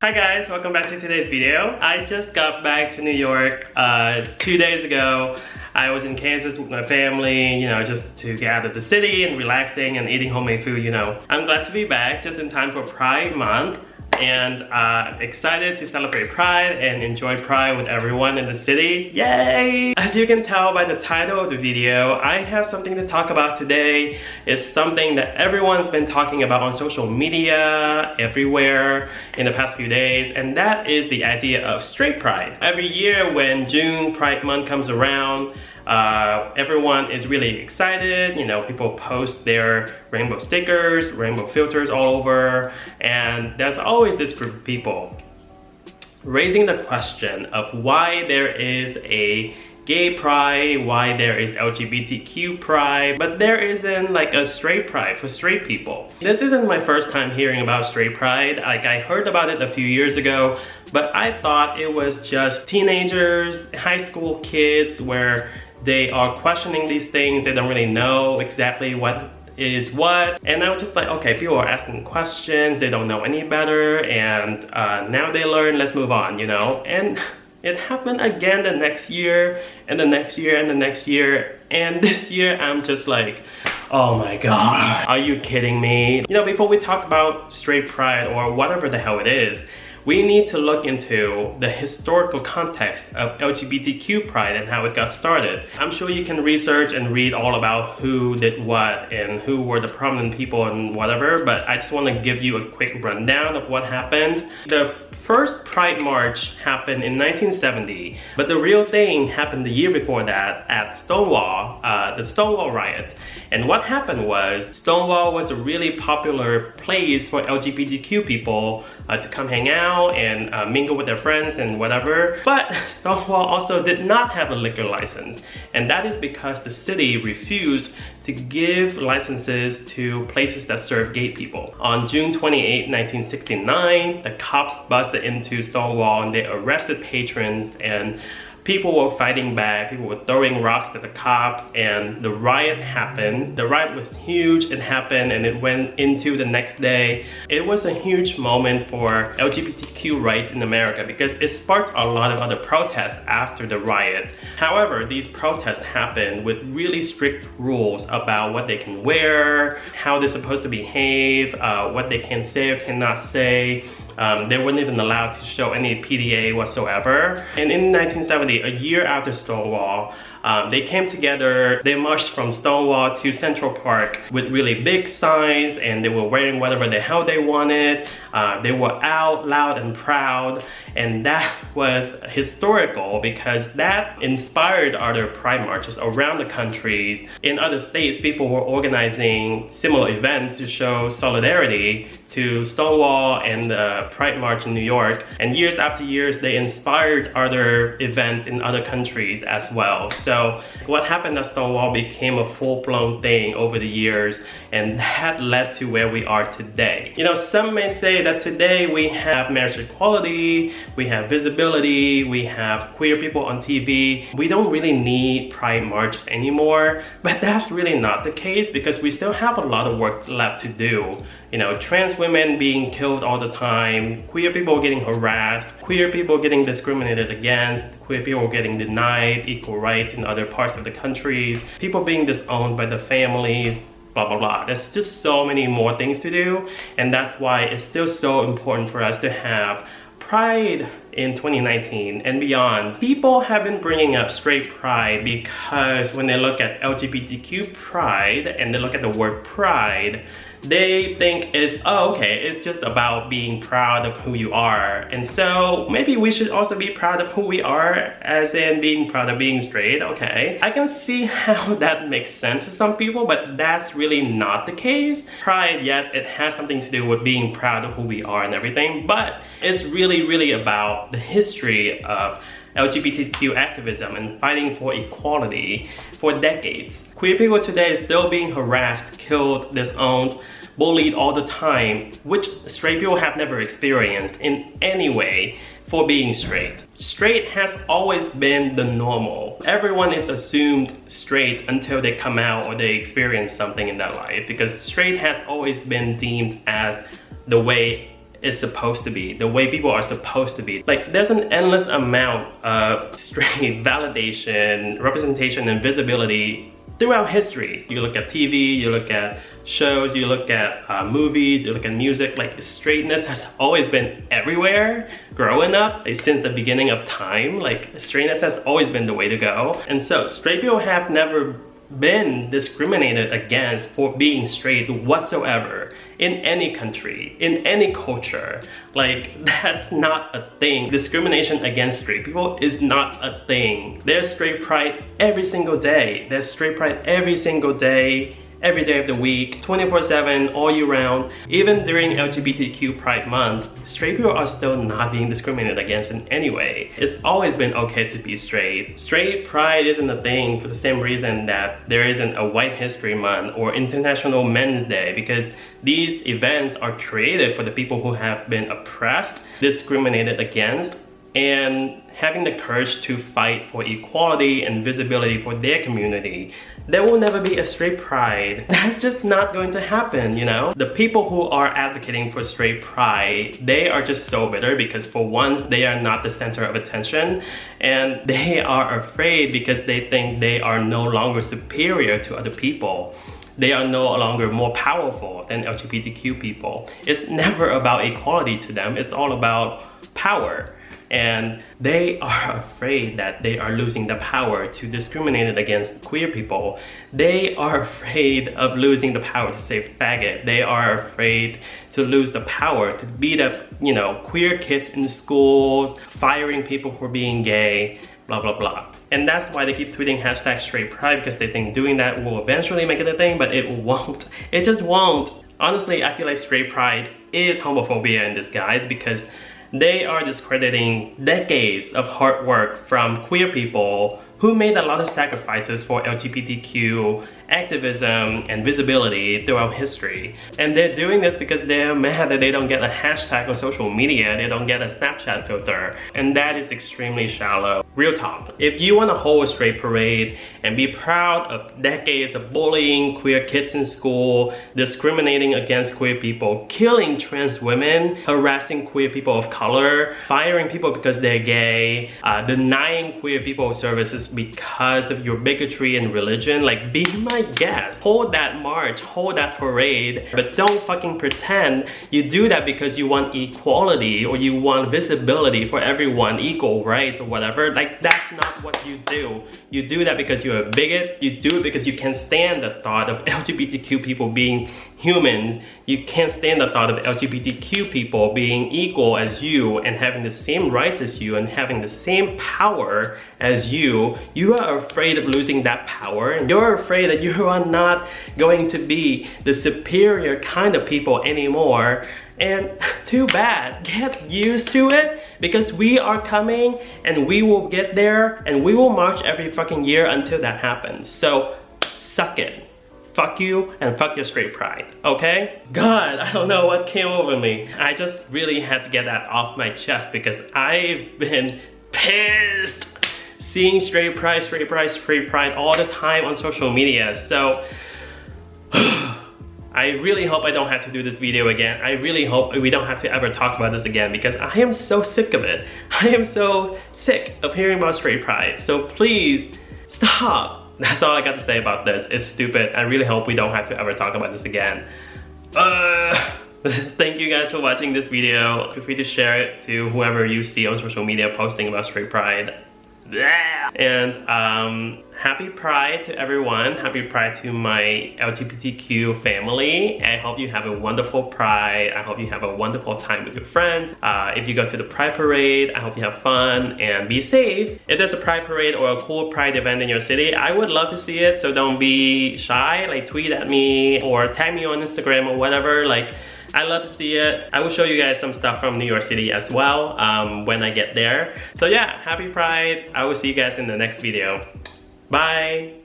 Hi guys, welcome back to today's video. I just got back to New York 2 days ago. I was in Kansas with my family, just to get out of the city and relaxing and eating homemade food, I'm glad to be back just in time for Pride Month and excited to celebrate Pride and enjoy Pride with everyone in the city. Yay! As you can tell by the title of the video, I have something to talk about today. It's something that everyone's been talking about on social media, everywhere in the past few days, and that is the idea of straight pride. Every year when June Pride Month comes around, everyone is really excited. People post their rainbow stickers, rainbow filters all over, and there's always this group of people raising the question of why there is a gay pride, why there is LGBTQ pride, but there isn't like a straight pride for straight people. This isn't my first time hearing about straight pride. I heard about it a few years ago, but I thought it was just teenagers, high school kids, where they are questioning these things. They don't really know exactly what is what. And I was just like, okay, people are asking questions, they don't know any better, and now they learn, let's move on, And it happened again the next year, and the next year, and the next year. And this year, I'm just like, oh my god, are you kidding me? Before we talk about straight pride or whatever the hell it is, we need to look into the historical context of LGBTQ pride and how it got started. I'm sure you can research and read all about who did what and who were the prominent people and whatever, but I just want to give you a quick rundown of what happened. The first Pride March happened in 1970, but the real thing happened the year before that at Stonewall, the Stonewall riot. And what happened was, Stonewall was a really popular place for LGBTQ people to come hang out and mingle with their friends and whatever. But Stonewall also did not have a liquor license, and that is because the city refused to give licenses to places that serve gay people. On June 28, 1969, the cops busted into Stonewall and they arrested patrons, and people were fighting back, people were throwing rocks at the cops, and the riot happened. The riot was huge, it happened, and it went into the next day. It was a huge moment for LGBTQ rights in America because it sparked a lot of other protests after the riot. However, these protests happened with really strict rules about what they can wear, how they're supposed to behave, what they can say or cannot say. They weren't even allowed to show any PDA whatsoever. And in 1970, a year after Stonewall, they came together, they marched from Stonewall to Central Park with really big signs, and they were wearing whatever the hell they wanted. They were out loud and proud, and that was historical because that inspired other pride marches around the country. In other states, people were organizing similar events to show solidarity to Stonewall and the Pride March in New York. And years after years, they inspired other events in other countries as well. So what happened at Stonewall became a full-blown thing over the years, and that led to where we are today. Some may say that today we have marriage equality, we have visibility, we have queer people on TV. We don't really need Pride March anymore, but that's really not the case because we still have a lot of work left to do. Trans women being killed all the time, queer people getting harassed, queer people getting discriminated against, queer people getting denied equal rights in other parts of the countries, people being disowned by the families, blah blah blah. There's just so many more things to do, and that's why it's still so important for us to have Pride in 2019 and beyond. People have been bringing up straight pride because when they look at LGBTQ pride and they look at the word pride, they think it's, oh, okay, it's just about being proud of who you are. And so maybe we should also be proud of who we are, as in being proud of being straight. Okay, I can see how that makes sense to some people, but that's really not the case. Pride, yes, it has something to do with being proud of who we are and everything, but it's really about the history of LGBTQ activism and fighting for equality for decades. Queer people today is still being harassed, killed, disowned, bullied all the time, which straight people have never experienced in any way for being straight. Straight has always been the normal. Everyone is assumed straight until they come out or they experience something in their life, because straight has always been deemed as the way is supposed to be, the way people are supposed to be. Like, there's an endless amount of straight validation, representation, and visibility throughout history. You look at TV, you look at shows, you look at movies, you look at music. Like, straightness has always been everywhere growing up, like, since the beginning of time. Like, straightness has always been the way to go. And so straight people have never been discriminated against for being straight whatsoever in any country, in any culture. Like, that's not a thing. Discrimination against straight people is not a thing. There's straight pride every single day. There's straight pride every single day, every day of the week, 24/7, all year round. Even during LGBTQ Pride Month, straight people are still not being discriminated against in any way. It's always been okay to be straight. Straight pride isn't a thing for the same reason that there isn't a White History Month or International Men's Day, because these events are created for the people who have been oppressed, discriminated against, and having the courage to fight for equality and visibility for their community. There will never be a straight pride. That's just not going to happen, you know? The people who are advocating for straight pride, they are just so bitter because for once, they are not the center of attention, and they are afraid because they think they are no longer superior to other people. They are no longer more powerful than LGBTQ people. It's never about equality to them. It's all about power. And they are afraid that they are losing the power to discriminate against queer people. They are afraid of losing the power to say faggot. They are afraid to lose the power to beat up, you know, queer kids in schools, firing people for being gay, blah, blah, blah. And that's why they keep tweeting hashtag straight pride, because they think doing that will eventually make it a thing, but it won't. It just won't. Honestly, I feel like straight pride is homophobia in disguise, because they are discrediting decades of hard work from queer people who made a lot of sacrifices for LGBTQ activism and visibility throughout history. And they're doing this because they're mad that they don't get a hashtag on social media, they don't get a Snapchat filter. And that is extremely shallow. Real talk. If you want to hold a straight parade and be proud of decades of bullying queer kids in school, discriminating against queer people, killing trans women, harassing queer people of color, firing people because they're gay, denying queer people services because of your bigotry and religion, like, be my guest. Hold that march, hold that parade, but don't fucking pretend you do that because you want equality or you want visibility for everyone, equal rights or whatever. Like, that's not what you do. You do that because you're a bigot. You do it because you can't stand the thought of LGBTQ people being humans. You can't stand the thought of LGBTQ people being equal as you and having the same rights as you and having the same power as you. You are afraid of losing that power, and you're afraid that you are not going to be the superior kind of people anymore. And too bad. Get used to it, because we are coming and we will get there, and we will march every fucking year until that happens. So suck it. Fuck you and fuck your straight pride, okay? God, I don't know what came over me. I just really had to get that off my chest, because I've been pissed seeing straight pride all the time on social media. So I really hope I don't have to do this video again. I really hope we don't have to ever talk about this again, because I am so sick of it. I am so sick of hearing about straight pride. So please stop. That's all I got to say about this. It's stupid. I really hope we don't have to ever talk about this again. Thank you guys for watching this video. Feel free to share it to whoever you see on social media posting about straight pride. And happy Pride to everyone. Happy Pride to my LGBTQ family. I hope you have a wonderful Pride. I hope you have a wonderful time with your friends. If you go to the Pride Parade, I hope you have fun and be safe. If there's a Pride Parade or a cool Pride event in your city, I would love to see it, so don't be shy. Like, tweet at me or tag me on Instagram or whatever. Like, I love to see it. I will show you guys some stuff from New York City as well when I get there. So yeah, happy Pride. I will see you guys in the next video. Bye.